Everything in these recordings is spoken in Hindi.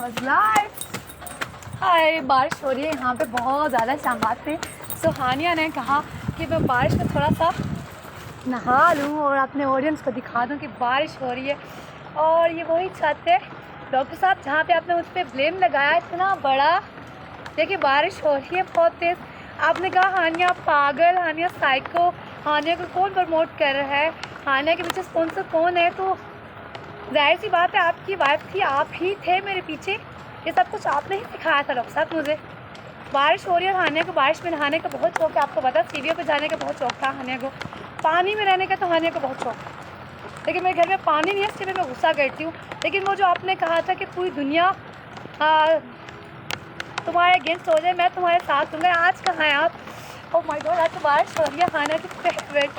was live। हाय, बारिश हो रही है यहाँ पे बहुत ज़्यादा शाम से। सो हानिया ने कहा कि मैं बारिश में थोड़ा सा नहा लूँ और अपने ऑडियंस को दिखा दूँ कि बारिश हो रही है। और ये वही छत है डॉक्टर साहब जहाँ पे आपने उस पर ब्लेम लगाया इतना बड़ा। देखिए बारिश हो रही है बहुत तेज़। आपने कहा हानिया पागल, हानिया साइको, हानिया को कौन प्रमोट कर रहा है, हानिया के पीछे स्पॉन्सर कौन है। तो जाहिर सी बात है आपकी वाइफ थी, आप ही थे मेरे पीछे। ये सब कुछ आपने ही सिखाया था डॉक्टर साहब मुझे। बारिश हो रही है और हानिया को बारिश में नहाने का बहुत शौक है। आपको पता सीढ़ियों पे जाने का बहुत शौक था हानिया को, पानी में रहने का तो हानिया को बहुत शौक है। लेकिन मेरे घर में पानी नहीं है इसलिए मैं गुस्सा करती हूँ। लेकिन वो जो आपने कहा था कि पूरी दुनिया तुम्हारे अगेंस्ट हो जाए, मैं तुम्हारे साथ दूँगा, आज कहाँ हैं आप। ओह माय गॉड, आज तो बारिश हो रही है। हानिया की फेवरेट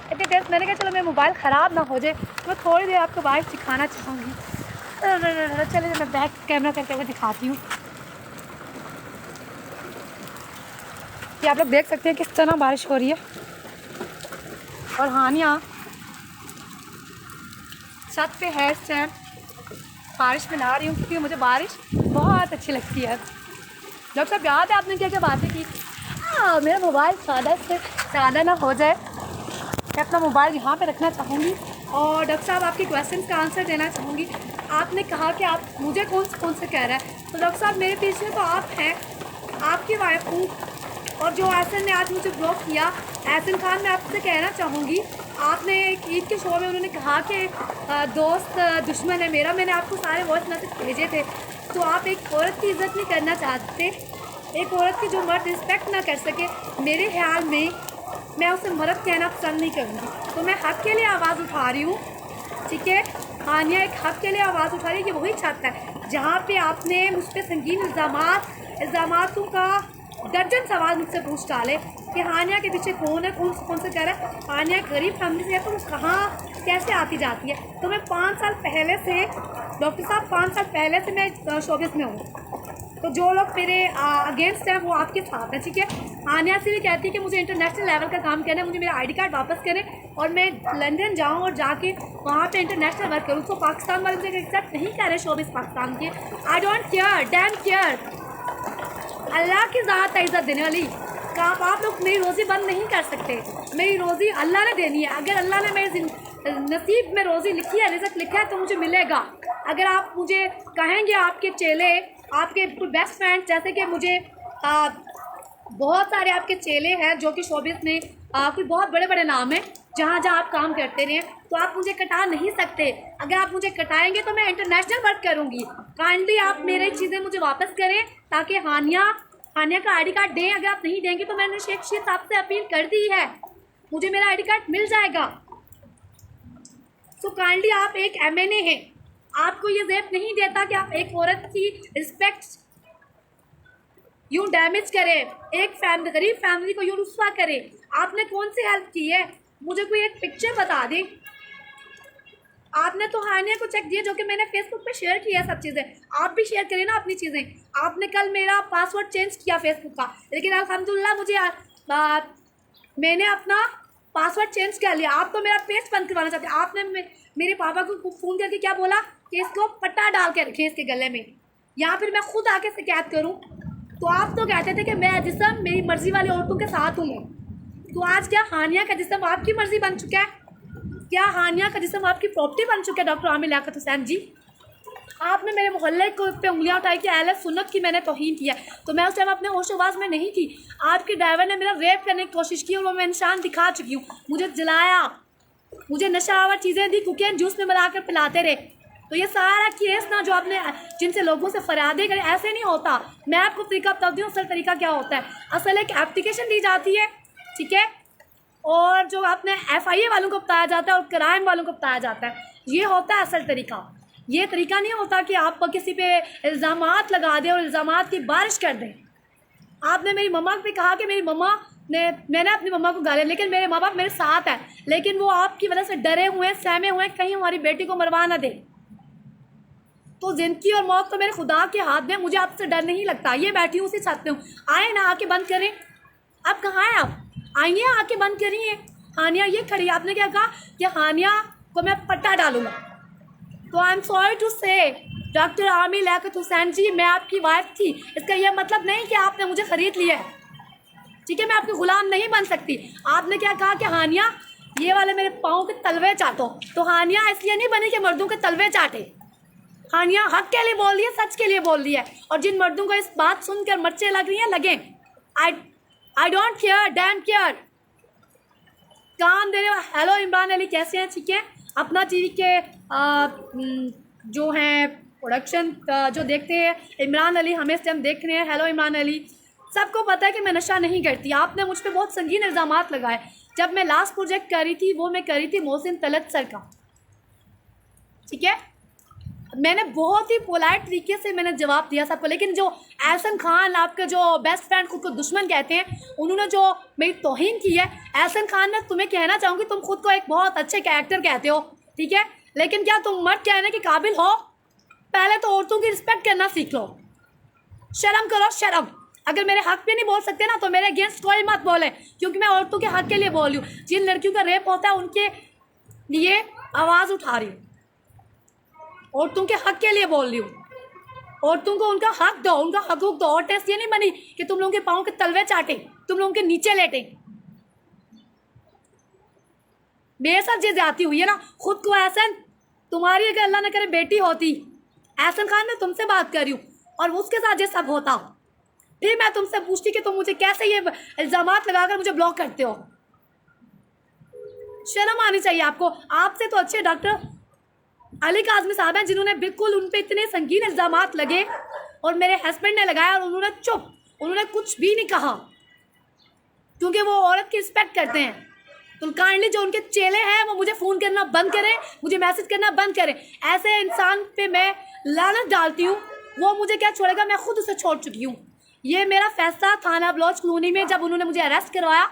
इतनी टेस्ट। मैंने कहा चलो मेरा मोबाइल ख़राब ना हो जाए, मैं थोड़ी देर आपको बारिश दिखाना चाहूँगी। चलिए मैं बैक कैमरा करके हुए दिखाती हूँ। ये आप लोग देख सकते हैं किस तरह बारिश हो रही है। और हानिया छत पे है इस टाइम, बारिश में नहा रही हूँ क्योंकि मुझे बारिश बहुत अच्छी लगती है। डॉक्टर साहब याद है आपने क्या क्या बातें की। मेरा मोबाइल ज़्यादा से ज़्यादा ना हो जाए, मैं अपना मोबाइल यहाँ पे रखना चाहूँगी और डॉक्टर साहब आपके क्वेश्चन का आंसर देना चाहूँगी। आपने कहा कि आप मुझे कौन से कह रहा है, तो डॉक्टर साहब मेरे पीछे तो आप हैं, आपकी वाइफ हूँ। और जो एहसन ने आज मुझे ब्लॉक किया, एहसन खान, मैं आपसे कहना चाहूँगी, आपने एक ईद के शो में उन्होंने कहा कि दोस्त दुश्मन है मेरा, मैंने आपको सारे वॉइस मैसेज भेजे थे। तो आप एक औरत की इज़्ज़त नहीं करना चाहते, एक औरत की जो मर्द रिस्पेक्ट ना कर सके, मेरे ख्याल में मैं उसे मर्द कहना पसंद नहीं करूँगी। तो मैं हक़ के लिए आवाज़ उठा रही हूँ, ठीक है। हानिया एक हक़ के लिए आवाज़ उठा रही है कि वही छत है जहाँ पे आपने मुझ पर संगीन इल्ज़ामातों का दर्जन सवाल मुझसे पूछ डाले कि हानिया के पीछे कौन है, कौन से कह रहा है। हानिया गरीब फैमिली से है तो वो कहाँ कैसे आती जाती है। तो मैं 5 साल पहले से, डॉक्टर साहब 5 साल पहले से मैं शोबिस में हूँ। तो जो लोग मेरे अगेंस्ट हैं वो आपके साथ हैं, ठीक है। हानिया से भी कहती है कि मुझे इंटरनेशनल लेवल का काम करना है, मुझे मेरा आईडी कार्ड वापस करें और मैं लंदन जाऊं और जाके वहाँ पे इंटरनेशनल वर्क करूँ। तो पाकिस्तान वाले मुझे एक्सेप्ट नहीं कर रहे शोबिस पाकिस्तान के। I don't care, damn care. Allah की ज़ात है इज़्ज़त देने वाली। आप लोग मेरी रोज़ी बंद नहीं कर सकते, मेरी रोज़ी अल्लाह ने देनी है। अगर अल्लाह ने मेरे नसीब में रोज़ी लिखी है, रिज़्क़ लिखा है तो मुझे मिलेगा। अगर आप मुझे कहेंगे, आपके चेले, आपके बेस्ट फ्रेंड, जैसे कि मुझे बहुत सारे आपके चेले हैं जो कि शोबिस में कोई बहुत बड़े बड़े नाम हैं, जहाँ जहाँ आप काम करते रहे, तो आप मुझे कटा नहीं सकते। अगर आप मुझे कटाएंगे तो मैं इंटरनेशनल वर्क करूँगी। काइंडली आप मेरी चीज़ें मुझे वापस करें ताकि हानिया का आईडी कार्ड दें। अगर आप नहीं देंगे तो मैंने शेख साहब से अपील कर दी है, मुझे मेरा आईडी कार्ड मिल जाएगा। सो काइंडली आप एक MNA हैं, आपको ये ज़ेब नहीं देता कि आप एक औरत की रिस्पेक्ट यूँ डैमेज करें, एक गरीब फैमिली को यूँ रुस्वा करें। आपने कौन सी हेल्प की है, मुझे कोई एक पिक्चर बता दें। आपने तो हानिया को चेक दिया जो कि मैंने फेसबुक पे शेयर किया है सब चीज़ें, आप भी शेयर करें ना अपनी चीज़ें। आपने कल मेरा पासवर्ड चेंज किया फेसबुक का, लेकिन अल्हम्दुलिल्लाह मुझे मैंने अपना पासवर्ड चेंज कर लिया। आप तो मेरा पेज बंद करवाना चाहते हैं। आपने मेरे पापा को फ़ोन करके क्या बोला कि इसको पट्टा डाल के रखें इसके गले में, या फिर मैं खुद आके शिकायत करूँ। तो आप तो कहते थे कि मैं जिस्म मेरी मर्ज़ी वाली औरतों के साथ हूँ। तो आज क्या हानिया का जिस्म आपकी मर्ज़ी बन चुका है? क्या हानिया का जिस्म आपकी प्रॉपर्टी बन चुका है? डॉक्टर आमिर लियाकत हुसैन जी, आपने मेरे मोहल्ले को पे उंगलियां उठाई कि अहले सुन्नत की मैंने तौहीन किया। तो मैं उस टाइम अपने होश-ओ-वास में नहीं थी। आपके ड्राइवर ने मेरा रेप करने की कोशिश की और वो मैं निशान दिखा चुकी हूँ। मुझे जलाया, मुझे नशावर चीज़ें दी, कुकिंग जूस में मिलाकर पिलाते रहे। तो ये सारा केस ना जो आपने जिनसे लोगों से फरियादें करें, ऐसे नहीं होता। मैं आपको तरीका बताती हूँ, असल तरीका क्या होता है। असल एक एप्लीकेशन दी जाती है, ठीक है, और जो आपने FIA वालों को बताया जाता है और क्राइम वालों को बताया जाता है, ये होता है असल तरीका। ये तरीका नहीं होता कि आप किसी पे इल्ज़ामात लगा दें और इल्ज़ामात की बारिश कर दें। आपने मेरी मम्मा पे कहा कि मेरी मम्मा ने, मैंने अपनी मम्मा को गाली, लेकिन मेरे माँ बाप मेरे साथ हैं, लेकिन वो आपकी वजह से डरे हुए हैं, सहमे हुए हैं, कहीं हमारी बेटी को मरवा ना दे। तो ज़िंदगी और मौत तो मेरे खुदा के हाथ में, मुझे आपसे डर नहीं लगता। ये बैठी हूँ, उसी छत पे हूँ। आए ना, आके बंद करें। आप कहाँ हैं? आप आइए, आके बंद करिए। हानिया ये खड़ी, आपने क्या कहा कि हानिया को मैं पट्टा डालूंगा। तो आई एम सॉरी टू से डॉक्टर आमिर लियाकत हुसैन जी, मैं आपकी वाइफ थी, इसका यह मतलब नहीं कि आपने मुझे ख़रीद लिया है, ठीक है। मैं आपकी ग़ुलाम नहीं बन सकती। आपने क्या कहा कि हानिया ये वाले मेरे पाँव के तलवे चाटो, तो हानिया इसलिए नहीं बनी कि मर्दों के तलवे चाटे। हानिया हक के लिए बोल दिया, सच के लिए बोल दिया। और जिन मर्दों को इस बात सुनकर मर्चे लग रही हैं, लगे। आई डोंट केयर, डैम केयर। काम दे रहे हो। हेलो इमरान अली, कैसे हैं? ठीक है। अपना टीवी के जो हैं प्रोडक्शन जो देखते हैं, इमरान अली हमें इस टाइम देख रहे हैं। हेलो इमरान अली। सबको पता है कि मैं नशा नहीं करती। आपने मुझ पर बहुत संगीन इल्ज़ामात लगाए। जब मैं लास्ट प्रोजेक्ट कर रही थी, वो मैं कर रही थी मोहसिन तलत सर का, ठीक है। मैंने बहुत ही पोलाइट तरीके से मैंने जवाब दिया सबको, लेकिन जो एहसन खान, आपके जो बेस्ट फ्रेंड खुद को दुश्मन कहते हैं, उन्होंने जो मेरी तौहीन की है, एहसन खान, मैं तुम्हें कहना चाहूँगी, तुम खुद को एक बहुत अच्छे कैरेक्टर कहते हो, ठीक है, लेकिन क्या तुम मर्द कहने के काबिल हो? पहले तो औरतों की रिस्पेक्ट करना सीख लो। शर्म करो, शर्म। अगर मेरे हक पे नहीं बोल सकते ना, तो मेरे अगेंस्ट कोई मत बोले, क्योंकि मैं औरतों के हक के लिए बोल रही हूँ। जिन लड़कियों का रेप होता है, उनके लिए आवाज़ उठा रही हूँ। औरतों के हक के लिए बोल रही हूँ। औरतों को उनका हक दो, उनका हकूक दो। और टेस्ट ये नहीं बनी कि तुम लोगों के पाँव के तलवे चाटे, तुम लोगों के नीचे लेटे। मेरे साथ जे जाती हुई है ना, खुद को एहसन, तुम्हारी अगर अल्लाह न करे बेटी होती, एहसन खान, मैं तुमसे बात कर रही हूँ, और उसके साथ ये सब होता, फिर मैं तुमसे पूछती कि तुम मुझे कैसे ये इल्ज़ामात लगाकर मुझे ब्लॉक करते हो। शर्म आनी चाहिए आपको। आपसे तो अच्छे डॉक्टर अली काज़मी साहब हैं, जिन्होंने बिल्कुल उन पे इतने संगीन इल्ज़ामात लगे और मेरे हस्बैंड ने लगाया, और उन्होंने चुप, उन्होंने कुछ भी नहीं कहा, क्योंकि वो औरत की रिस्पेक्ट करते हैं। तो काइंडली जो उनके चेले हैं, वो मुझे फ़ोन करना बंद करें, मुझे मैसेज करना बंद करें। ऐसे इंसान पे मैं लानत डालती हूँ, वो मुझे क्या छोड़ेगा? मैं खुद उसे छोड़ चुकी हूँ। ये मेरा फैसला थाना बलौच कॉलोनी में जब उन्होंने मुझे अरेस्ट करवाया,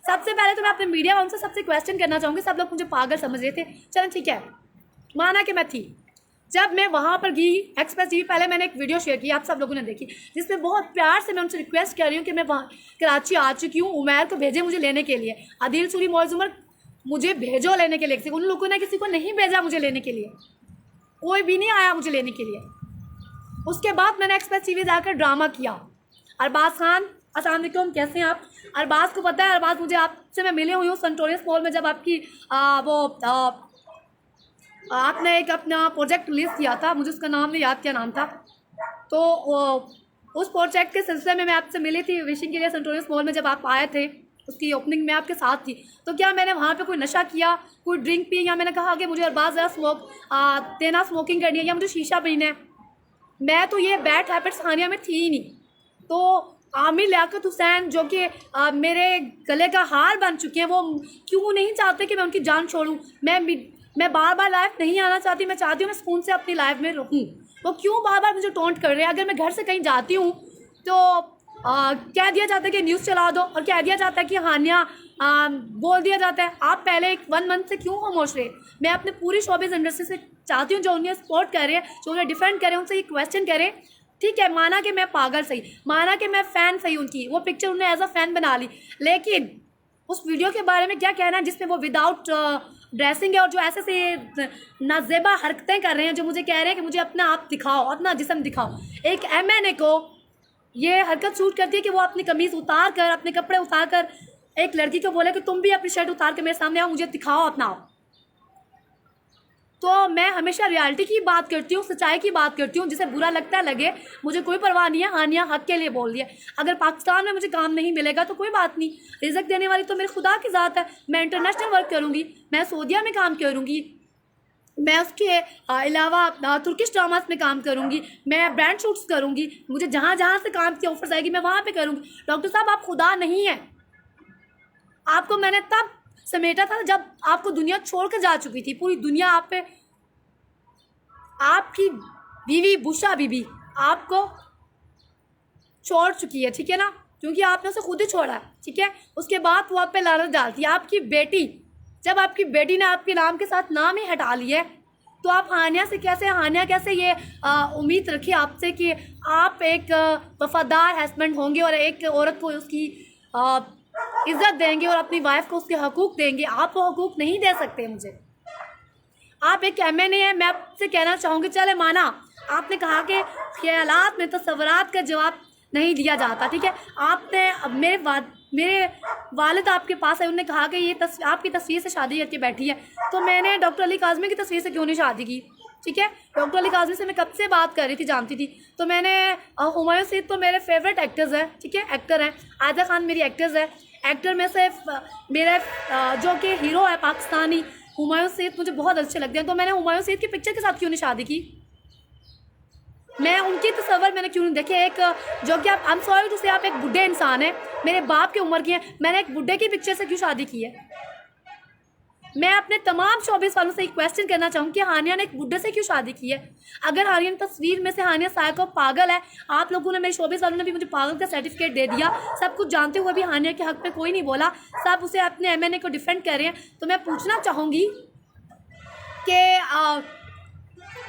सबसे पहले तो मैं अपने मीडिया वालों से सबसे क्वेश्चन करना चाहूँगी। सब लोग मुझे पागल समझ रहे थे। चलो ठीक है, माना कि मैं थी। जब मैं वहाँ पर गई एक्सप्रेस टीवी, पहले मैंने एक वीडियो शेयर की, आप सब लोगों ने देखी, जिसमें बहुत प्यार से मैं उनसे रिक्वेस्ट कर रही हूँ कि मैं वहाँ कराची आ चुकी हूँ, उमैर को भेजे मुझे लेने के लिए, आदिल सूरी मौज उमर मुझे भेजो लेने के लिए। उन लोगों ने किसी को नहीं भेजा मुझे लेने के लिए, कोई भी नहीं आया मुझे लेने के लिए। उसके बाद मैंने एक्सप्रेस टीवी जाकर ड्रामा किया। अरबाज खान, अस्सलाम वालेकुम, कैसे हैं आप? अरबाज को पता है, अरबाज मुझे आपसे मैं मिली हुई हूँ सेंटोरियस मॉल में, जब आपकी आपने एक अपना प्रोजेक्ट रिलीज़ किया था, मुझे उसका नाम नहीं याद, क्या नाम था, तो उस प्रोजेक्ट के सिलसिले में मैं आपसे मिली थी विशिंग के लिए सेंटोरियस मॉल में। जब आप आए थे, उसकी ओपनिंग में आपके साथ थी, तो क्या मैंने वहाँ पे कोई नशा किया, कोई ड्रिंक पी, या मैंने कहा कि मुझे अरबाज ज़रा देना, स्मोकिंग करनी है, या मुझे शीशा पीना है? मैं तो ये बैड हैबिट्स हानिया में थी ही नहीं। तो आमिर लियाकत हुसैन, जो कि मेरे गले का हार बन चुके हैं, वो क्यों नहीं चाहते कि मैं उनकी जान छोड़ूं? मैं बार बार लाइफ नहीं आना चाहती, मैं चाहती हूँ मैं सुकून से अपनी लाइफ में रहूँ। वो क्यों बार बार मुझे टॉन्ट कर रहे हैं? अगर मैं घर से कहीं जाती हूँ तो कह दिया जाता है कि न्यूज़ चला दो, और कह दिया जाता है कि हानिया बोल दिया जाता है। आप पहले 1 मंथ से क्यों खामोश रहे? मैं अपने पूरी शोबिज़ इंडस्ट्री से चाहती हूँ, जो उन्हें सपोर्ट कर रहे हैं, जो उन्हें डिफेंड करें, उनसे ये क्वेश्चन करें। ठीक है, माना कि मैं पागल सही, माना कि मैं फ़ैन सही उनकी, वो पिक्चर उन्होंने एज अ फ़ैन बना ली, लेकिन उस वीडियो के बारे में क्या कहना है जिसमें वो विदाउट ड्रेसिंग है और जो ऐसे से नाजेबा हरकतें कर रहे हैं, जो मुझे कह रहे हैं कि मुझे अपना आप दिखाओ, अपना जिस्म दिखाओ। एक MNA को ये हरकत सूट करती है कि वो अपनी कमीज़ उतार कर, अपने कपड़े उतार कर एक लड़की को बोले कि तुम भी अपनी शर्ट उतार के मेरे सामने आओ, मुझे दिखाओ अपना। तो मैं हमेशा रियलिटी की बात करती हूँ, सच्चाई की बात करती हूँ। जिसे बुरा लगता है लगे, मुझे कोई परवाह नहीं है। हानिया हक के लिए बोल दिया। अगर पाकिस्तान में मुझे काम नहीं मिलेगा तो कोई बात नहीं, रिज़्क देने वाली तो मेरे खुदा की ज़ात है। मैं इंटरनेशनल वर्क करूँगी, मैं सऊदीया में काम करूँगी, मैं उसके अलावा तुर्किश ड्रामास में काम करूँगी, मैं ब्रांड शूट्स करूँगी, मुझे जहाँ जहाँ से काम की ऑफर्स आएगी मैं वहाँ पे करूँगी। डॉक्टर साहब, आप खुदा नहीं हैं। आपको मैंने तब समेटा था जब आपको दुनिया छोड़ कर जा चुकी थी। पूरी दुनिया आप पे, आपकी बीवी बुशा बीबी आपको छोड़ चुकी है, ठीक है ना, क्योंकि आपने उसे खुद ही छोड़ा है, ठीक है। उसके बाद वो आप पे लानत डालती है। आपकी बेटी, जब आपकी बेटी ने आपके नाम के साथ नाम ही हटा लिया है, तो आप हानिया कैसे ये उम्मीद रखी आपसे कि आप एक वफादार हस्बैंड होंगे और एक औरत को उसकी इज़्ज़त देंगे और अपनी वाइफ को उसके हकूक़ देंगे? आप वो हकूक़ नहीं दे सकते मुझे। आप एक MNA है। मैं आपसे कहना चाहूँगी, चले माना आपने कहा कि ख्यालात में तसव्वुरात का जवाब नहीं दिया जाता, ठीक है। आपने मेरे वालिद आपके पास है, उन्होंने कहा कि ये आपकी तस्वीर से शादी करके बैठी है, तो मैंने डॉक्टर अली काज़मी की तस्वीर से क्यों नहीं शादी की, ठीक है। डॉक्टर अली काज़मी से मैं कब से बात कर रही थी, जानती थी। तो मैंने हुमायूं सईद तो मेरे फेवरेट एक्टर्स हैं, ठीक है, एक्टर हैं। आयदा खान मेरी एक्टर्स है। एक्टर में से मेरे जो कि हीरो है पाकिस्तानी, हुमायूं सईद मुझे बहुत अच्छे लगते हैं। तो मैंने हुमायूं सईद की पिक्चर के साथ क्यों नहीं शादी की, मैं उनकी तस्वर मैंने क्यों नहीं देखे। एक जो कि आप, आई एम सॉरी टू से, आप एक बुढ़े इंसान हैं, मेरे बाप की उम्र की हैं, मैंने एक बुढ़े की पिक्चर से क्यों शादी की है। मैं अपने तमाम शोबिस वालों से एक क्वेश्चन करना चाहूँगी कि हानिया ने एक बुढ़े से क्यों शादी की है। अगर हानिया तस्वीर में से हानिया साइको पागल है, आप लोगों ने, मेरे शोबिस वालों ने भी मुझे पागल का सर्टिफिकेट दे दिया, सब कुछ जानते हुए भी हानिया के हक में कोई नहीं बोला, सब उसे अपने MNA को डिफेंड कर रहे हैं। तो मैं पूछना चाहूँगी कि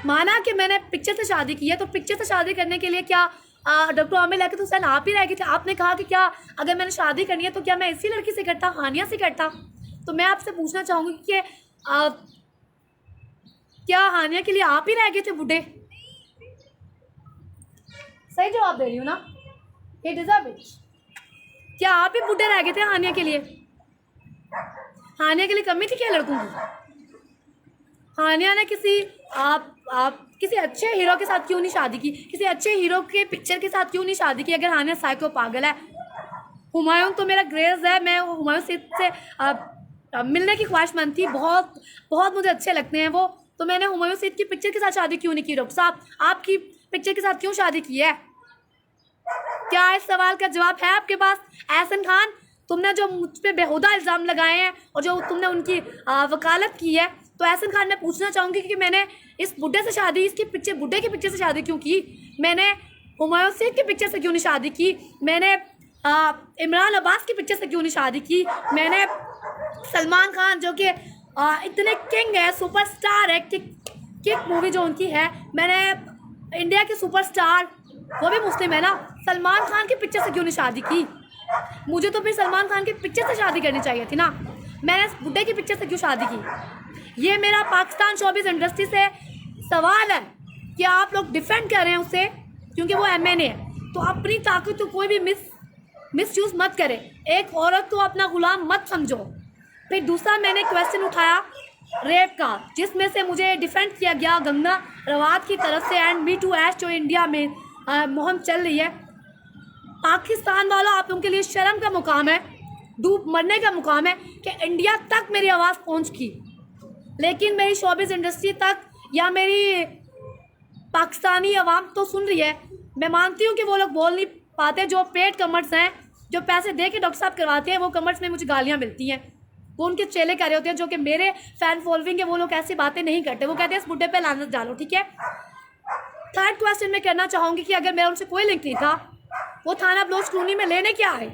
माना कि मैंने पिक्चर से शादी की है, तो पिक्चर से शादी करने के लिए क्या डॉक्टर आमिर लियाकत हुसैन आप ही रह गए थे। आपने कहा कि क्या अगर मैंने शादी करनी है तो क्या मैं इसी लड़की से करता, हानिया से करता। तो मैं आपसे पूछना चाहूँगी कि क्या हानिया के लिए आप ही रह गए थे बूढ़े। सही जवाब दे रही हूँ ना, ये डिजर्व इट। क्या आप ही बूढ़े रह गए थे हानिया के लिए। हानिया के लिए कमी थी क्या लड़कों की। हानिया ने किसी अच्छे हीरो के साथ क्यों नहीं शादी की, किसी अच्छे हीरो के पिक्चर के साथ क्यों नहीं शादी की, अगर हानिया साइको पागल है। हुमायूं तो मेरा ग्रेज है, मैं हुमायूं से मिलने की ख्वाहिशमंद थी, बहुत बहुत मुझे अच्छे लगते हैं वो। तो मैंने हुमायूं सईद की पिक्चर के साथ शादी क्यों नहीं की। डॉक्टर साहब आपकी पिक्चर के साथ क्यों शादी की है। क्या इस सवाल का जवाब है आपके पास। एहसन खान, तुमने जो मुझ पर बेहुदा इल्ज़ाम लगाए हैं और जो तुमने उनकी वकालत की है, तो एहसन खान मैं पूछना चाहूँगी कि मैंने इस बुढ़े से शादी, इसकी पिक्चर, बुढ़े की पिक्चर से शादी क्यों की। मैंने हुमायूं सईद की पिक्चर से क्यों नहीं शादी की। मैंने इमरान अब्बास की पिक्चर से क्यों नहीं शादी की। मैंने सलमान खान जो कि इतने किंग है, सुपरस्टार है, किक मूवी जो उनकी है, मैंने इंडिया के सुपरस्टार, वो भी मुस्लिम है ना, सलमान खान की पिक्चर से क्यों नहीं शादी की। मुझे तो फिर सलमान खान की पिक्चर से शादी करनी चाहिए थी ना, मैंने इस बुढ़े की पिक्चर से क्यों शादी की। ये मेरा पाकिस्तान शोबिस इंडस्ट्री से सवाल है कि आप लोग डिफेंड कर रहे हैं उसे क्योंकि वो MNA है। तो अपनी ताकत को कोई भी मिसयूज़ मत करे, एक औरत को अपना गुलाम मत समझो। फिर दूसरा मैंने क्वेश्चन उठाया रेप का, जिसमें से मुझे डिफेंड किया गया गंगा रवात की तरफ से एंड मी टू एश जो इंडिया में मुहिम चल रही है। पाकिस्तान वालों, आप लोगों के लिए शर्म का मुकाम है, डूब मरने का मुकाम है कि इंडिया तक मेरी आवाज़ पहुंच की, लेकिन मेरी शोबिस इंडस्ट्री तक या मेरी पाकिस्तानी आवाम तो सुन रही है। मैं मानती हूँ कि वो लोग बोल नहीं पाते, जो पेड कमर्स हैं, जो पैसे दे के डॉक्टर साहब करवाते हैं, वो कमर्स में मुझे गालियाँ मिलती हैं, वो उनके चेले कर रहे होते हैं, जो कि मेरे फैन फॉलोइंग है, वो लोग ऐसी बातें नहीं करते, वो कहते हैं इस बुढ़े पे लानत डालो, ठीक है। थर्ड क्वेश्चन मैं करना चाहूँगी कि अगर मेरा उनसे कोई लिंक नहीं था, वो थाना ब्लोच कॉलोनी में लेने क्या आए।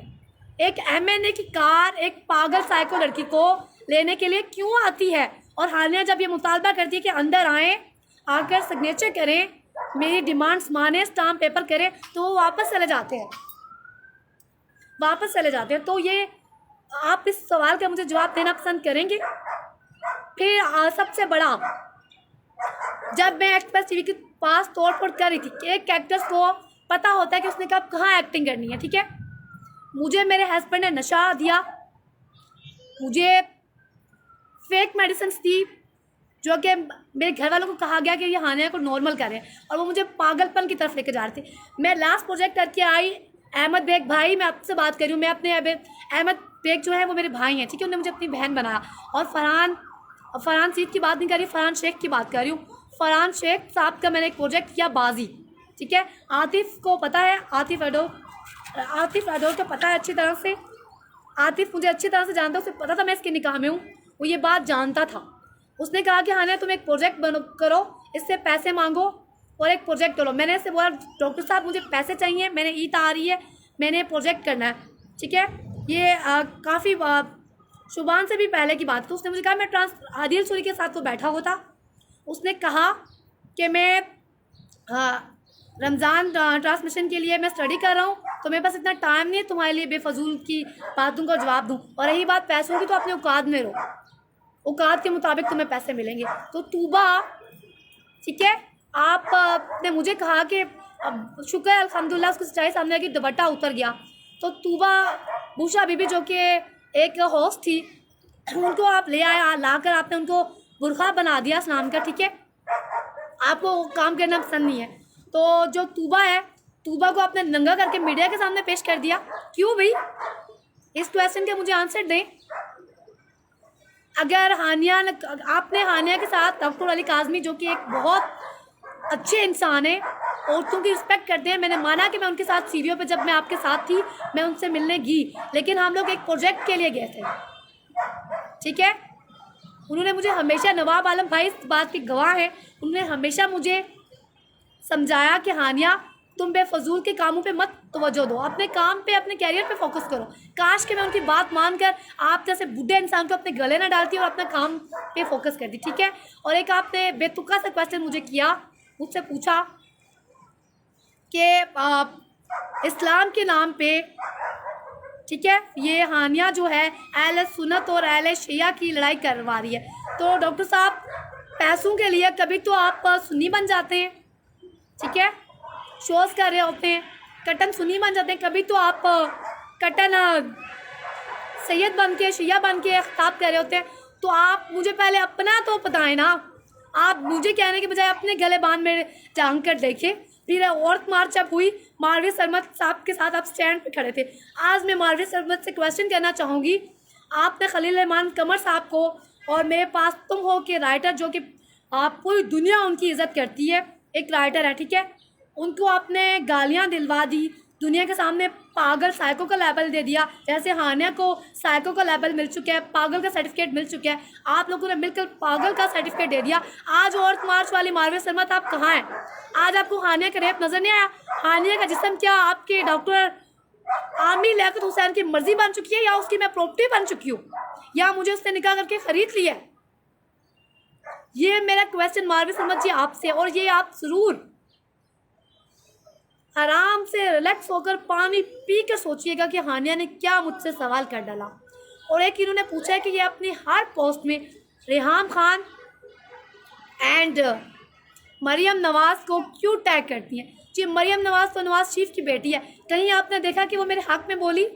एक MNA की कार एक पागल साइको लड़की को लेने के लिए क्यों आती है, और हानिया जब ये मुतालबा करती है कि अंदर आएँ, आकर सिग्नेचर करें, मेरी डिमांड्स माने, स्टाम्प पेपर करें, तो वो वापस चले जाते हैं। तो ये आप इस सवाल का मुझे जवाब देना पसंद करेंगे। फिर सबसे बड़ा, जब मैं एक्सप्रेस TV के पास तोड़ फोड़ कर रही थी, एक एक्ट्रेस को पता होता है कि उसने कब कहाँ एक्टिंग करनी है, ठीक है। मुझे मेरे हस्बैंड ने नशा दिया, मुझे फेक मेडिसिन दी, जो कि मेरे घर वालों को कहा गया कि ये हानिया को नॉर्मल करें, और वो मुझे पागलपन की तरफ लेकर जा रहे थे। मैं लास्ट प्रोजेक्ट करके आई, अहमद बेग भाई, मैं आपसे बात कर रही हूँ, मैं अपने अहमद बेग जो है वो मेरे भाई हैं, ठीक है, उन्होंने मुझे अपनी बहन बनाया। और फरहान सीद की बात नहीं कर रही, फरहान शेख की बात कर रही हूँ। फरहान शेख साहब का मैंने एक प्रोजेक्ट किया, बाजी, ठीक है। आतिफ को पता है, आतिफ अडोर को पता है अच्छी तरह से, आतिफ मुझे अच्छी तरह से जानता है, उसे पता था मैं इसके निकाह में हूँ, वो ये बात जानता था। उसने कहा कि हानिया तुम एक प्रोजेक्ट करो, इससे पैसे मांगो और एक प्रोजेक्ट करो। मैंने इससे बोला डॉक्टर साहब मुझे पैसे चाहिए, मैंने ईद आ रही है, मैंने प्रोजेक्ट करना है, ठीक है। ये काफ़ी शुबान से भी पहले की बात। तो उसने मुझे कहा, मैं आदिल सूरी के साथ तो बैठा हुआ था, उसने कहा कि मैं रमज़ान ट्रांसमिशन के लिए मैं स्टडी कर रहा हूँ, तो मेरे पास इतना टाइम नहीं है तुम्हारे लिए बेफजूल की बातों का जवाब दूँ, और रही बात पैसों की, तो अपने औकात में रहो, औकात के मुताबिक तुम्हें पैसे मिलेंगे। तो तूबा, ठीक है, आपने मुझे कहा कि अब शुक्र है अल्हम्दुलिल्लाह उसको सच्चाई सामने आई कि दुपट्टा उतर गया। तो तूबा बूशा बीबी जो कि एक होस्ट थी, उनको आप ले आए, लाकर आपने उनको बुरखा बना दिया इस्लाम का, ठीक है। आपको वो काम करना पसंद नहीं है, तो जो तूबा है, तूबा को आपने नंगा करके मीडिया के सामने पेश कर दिया। क्यों भाई? इस क्वेश्चन के मुझे आंसर दें। अगर आपने हानिया के साथ डॉक्टर अली काज़मी जो कि एक बहुत अच्छे इंसान है, औरतों की रिस्पेक्ट करते हैं, मैंने माना कि मैं उनके साथ सीरियो पे जब मैं आपके साथ थी मैं उनसे मिलने गई, लेकिन हम लोग एक प्रोजेक्ट के लिए गए थे, ठीक है। उन्होंने मुझे हमेशा, नवाब आलम भाई इस बात के गवाह हैं, उन्होंने हमेशा मुझे समझाया कि हानिया तुम बेफजूल के कामों पे मत तवज्जो दो, अपने काम पे, अपने कैरियर पे फोकस करो। काश कि मैं उनकी बात मानकर आप जैसे बुढ़े इंसान को अपने गले ना डालती और अपने काम पे फोकस करती, ठीक है। और एक आपने बेतुका सा क्वेश्चन मुझे किया, मुझसे पूछा कि इस्लाम के नाम पे, ठीक है, ये हानिया जो है अहले सुन्नत और अहले शिया की लड़ाई करवा रही है। तो डॉक्टर साहब, पैसों के लिए कभी तो आप सुन्नी बन जाते हैं, ठीक है, शोज़ कर रहे होते हैं, कटन सुन्नी बन जाते हैं, कभी तो आप कटन सैयद बन के, शिया बन के खिताब कर रहे होते हैं। तो आप मुझे पहले अपना तो बताएं ना। आप मुझे कहने के बजाय अपने गले बांध में झांक कर देखें। फिर औरत मार्च जब हुई, मारवी सरमत साहब के साथ आप स्टैंड पे खड़े थे। आज मैं मारवी सरमत से क्वेश्चन करना चाहूँगी। आपने खलील रहमान कमर साहब को, और मेरे पास तुम हो के राइटर जो कि आप पूरी दुनिया उनकी इज़्ज़त करती है, एक राइटर है, ठीक है, उनको आपने गालियाँ दिलवा दी, दुनिया के सामने पागल साइको का लेबल दे दिया। जैसे हानिया को साइको का लेबल मिल चुका है, पागल का सर्टिफिकेट मिल चुका है, आप लोगों ने मिलकर पागल का सर्टिफिकेट दे दिया। आज औरत मार्च वाली मारवी सरमत आप कहाँ हैं? आज आपको हानिया का रेप नज़र नहीं आया? हानिया का जिस्म क्या आपके डॉक्टर आमिर लियाकत हुसैन की मर्जी बन चुकी है, या उसकी मैं प्रॉपर्टी बन चुकी हूँ, या मुझे उससे निकाह करके ख़रीद लिया है? ये मेरा क्वेश्चन मारवी सरमत जी आपसे, और ये आप ज़रूर आराम से रिलैक्स होकर पानी पी कर सोचिएगा कि हानिया ने क्या मुझसे सवाल कर डाला। और एक इन्होंने पूछा है कि ये अपनी हर पोस्ट में रेहाम खान एंड मरियम नवाज़ को क्यों टैग करती हैं? जी, मरियम नवाज़ तो नवाज़ शरीफ की बेटी है। कहीं आपने देखा कि वो मेरे हक़ में बोली?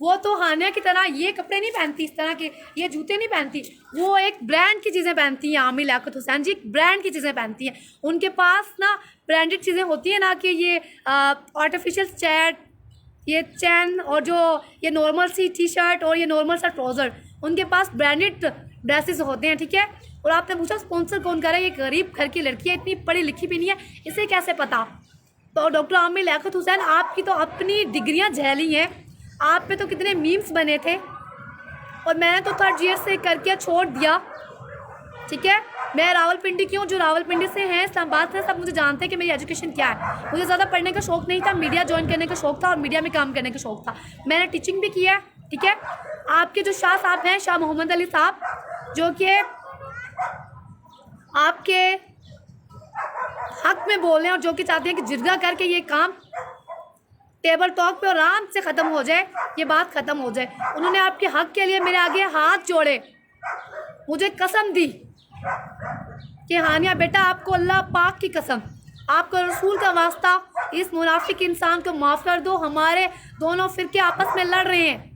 वो तो हानिया की तरह ये कपड़े नहीं पहनती, इस तरह के ये जूते नहीं पहनती, वो एक ब्रांड की चीज़ें पहनती हैं। आमिर लियाकत हुसैन जी एक ब्रांड की चीज़ें पहनती हैं, उनके पास ना ब्रांडेड चीज़ें होती हैं, ना कि ये आर्टिफिशियल चैट, ये चैन, और जो ये नॉर्मल सी टी शर्ट और ये नॉर्मल सा ट्राउज़र, उनके पास ब्रांडेड ड्रेसेस होते हैं, ठीक है। और आपने पूछा स्पॉन्सर कौन कर रहा है? ये गरीब घर की लड़की है, इतनी पढ़ी लिखी भी नहीं है, इसे कैसे पता? तो डॉक्टर आमिर लियाकत हुसैन, आपकी तो अपनी डिग्रियाँ झेली हैं, आप पे तो कितने मीम्स बने थे, और मैंने तो 3rd ईयर से करके छोड़ दिया, ठीक है। मैं रावलपिंडी की हूँ, जो रावलपिंडी से हैं, इस्लामाबाद से, सब मुझे जानते हैं कि मेरी एजुकेशन क्या है। मुझे ज़्यादा पढ़ने का शौक़ नहीं था, मीडिया ज्वाइन करने का शौक़ था और मीडिया में काम करने का शौक़ था। मैंने टीचिंग भी किया है, ठीक है। आपके जो शाह साहब हैं, शाह मोहम्मद अली साहब, जो कि आपके हक़ में बोल रहे हैं और जो कि चाहते हैं कि जिरगा करके ये काम टेबल टॉक पे आराम से ख़त्म हो जाए, ये बात ख़त्म हो जाए। उन्होंने आपके हक़ के लिए मेरे आगे हाथ जोड़े, मुझे कसम दी कि हानिया बेटा, आपको अल्लाह पाक की कसम, आपको रसूल का वास्ता, इस मुनाफिक इंसान को माफ़ कर दो, हमारे दोनों फ़िरके आपस में लड़ रहे हैं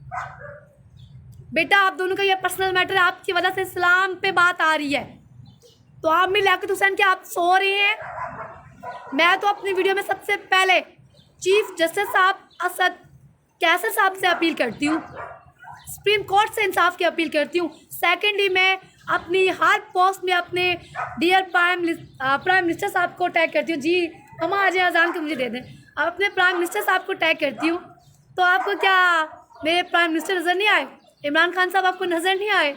बेटा, आप दोनों का ये पर्सनल मैटर है, आपकी वजह से इस्लाम पे बात आ रही है। तो आमिर लियाकत हुसैन क्या आप सो रहे हैं? मैं तो अपनी वीडियो में सबसे पहले चीफ जस्टिस साहब असद कैसर साहब से अपील करती हूँ, सुप्रीम कोर्ट से इंसाफ की अपील करती हूँ। सेकेंडली, मैं अपनी हर पोस्ट में अपने डियर प्राइम मिनिस्टर साहब को टैग करती हूँ। जी ममा आज अजान के मुझे दे दें। अपने प्राइम मिनिस्टर साहब को टैग करती हूँ। तो आपको क्या मेरे प्राइम मिनिस्टर नज़र नहीं आए? इमरान खान साहब आपको नज़र नहीं आए?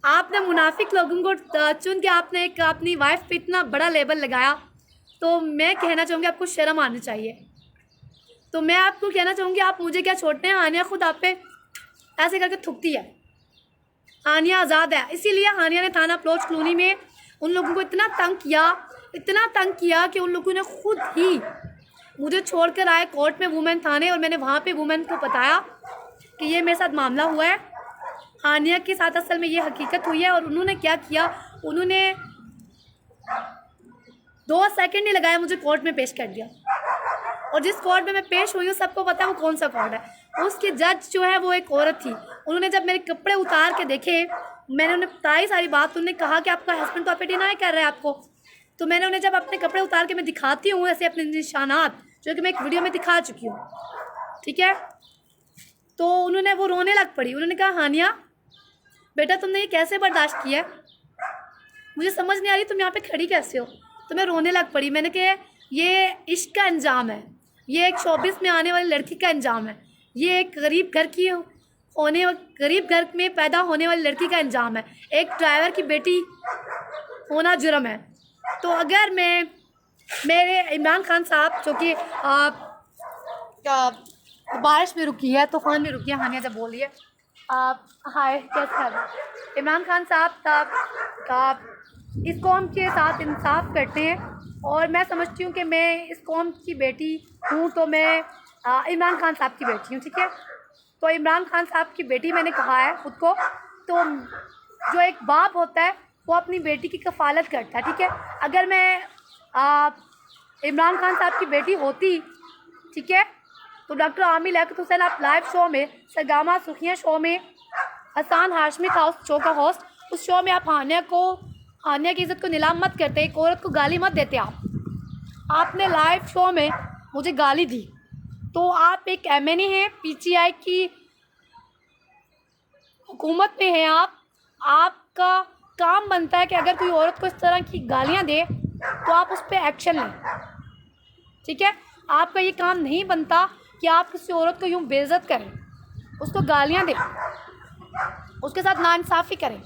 आपने मुनाफिक लोगों को चुन के आपने एक अपनी वाइफ पे इतना बड़ा लेबल लगाया, तो मैं कहना चाहूँगी आपको शर्म आनी चाहिए। तो मैं आपको कहना चाहूँगी, आप मुझे क्या छोड़ते हैं? हानिया खुद आप पे ऐसे करके थुकती है। हानिया आज़ाद है, इसीलिए हानिया ने थाना प्लोच कॉलोनी में उन लोगों को इतना तंग किया कि उन लोगों ने खुद ही मुझे छोड़कर आए कोर्ट में वुमेन थाने, और मैंने वहाँ पे वुमेन को बताया कि ये मेरे साथ मामला हुआ है, हानिया के साथ असल में ये हकीकत हुई है। और उन्होंने क्या किया, उन्होंने 2 सेकंड नहीं लगाया, मुझे कोर्ट में पेश कर दिया। और जिस कोर्ट में मैं पेश हुई हूँ सबको पता है वो कौन सा कोर्ट है। उसकी जज जो है वो एक औरत थी। उन्होंने जब मेरे कपड़े उतार के देखे, मैंने उन्हें बताई सारी बात। उन्होंने कहा कि आपका हस्बैंड तो आप पे डिनाई कर रहा है आपको। तो मैंने उन्हें जब अपने कपड़े उतार के मैं दिखाती हूँ ऐसे अपने निशानात, जो कि मैं एक वीडियो में दिखा चुकी हूँ, ठीक है, तो उन्होंने वो रोने लग पड़ी। उन्होंने कहा हानिया बेटा तुमने ये कैसे बर्दाश्त किया, मुझे समझ नहीं आ रही तुम यहाँ पे खड़ी कैसे हो। तो मैं रोने लग पड़ी। मैंने कहा ये इश्क का अंजाम है, ये एक शोबिस में आने वाली लड़की का अंजाम है, ये एक गरीब घर में पैदा होने वाली लड़की का अंजाम है। एक ड्राइवर की बेटी होना जुर्म है। तो अगर मेरे इमरान खान साहब जो कि बारिश में रुकी है, तूफ़ान में रुकी है, हानिया जब बोली है हाय कैसे हाल है, इमरान खान साहब इस कौम के साथ इंसाफ करते हैं। और मैं समझती हूँ कि मैं इस कौम की बेटी हूँ, तो मैं इमरान खान साहब की बेटी हूँ, ठीक है। तो इमरान खान साहब की बेटी मैंने कहा है ख़ुद को। तो जो एक बाप होता है वो अपनी बेटी की कफ़ालत करता है, ठीक है। अगर मैं इमरान खान साहब की बेटी होती, ठीक है, तो डॉक्टर आमिर लियाकत हुसैन आप लाइव शो में, सरगमा सुर्खियाँ शो में, हसान हाशमी था उस शो का होस्ट, उस शो में आप हानिया की इज़्ज़त को नीलाम मत करते, एक औरत को गाली मत देते। आपने लाइव शो में मुझे गाली दी। तो आप एक MNA हैं, PTI की हुकूमत में हैं आपका काम बनता है कि अगर कोई औरत को इस तरह की गालियां दे तो आप उस पर एक्शन लें, ठीक है। आपका ये काम नहीं बनता कि आप किसी औरत को यूँ बेइज्जत करें, उसको गालियां दें, उसके साथ नाइंसाफ़ी करें।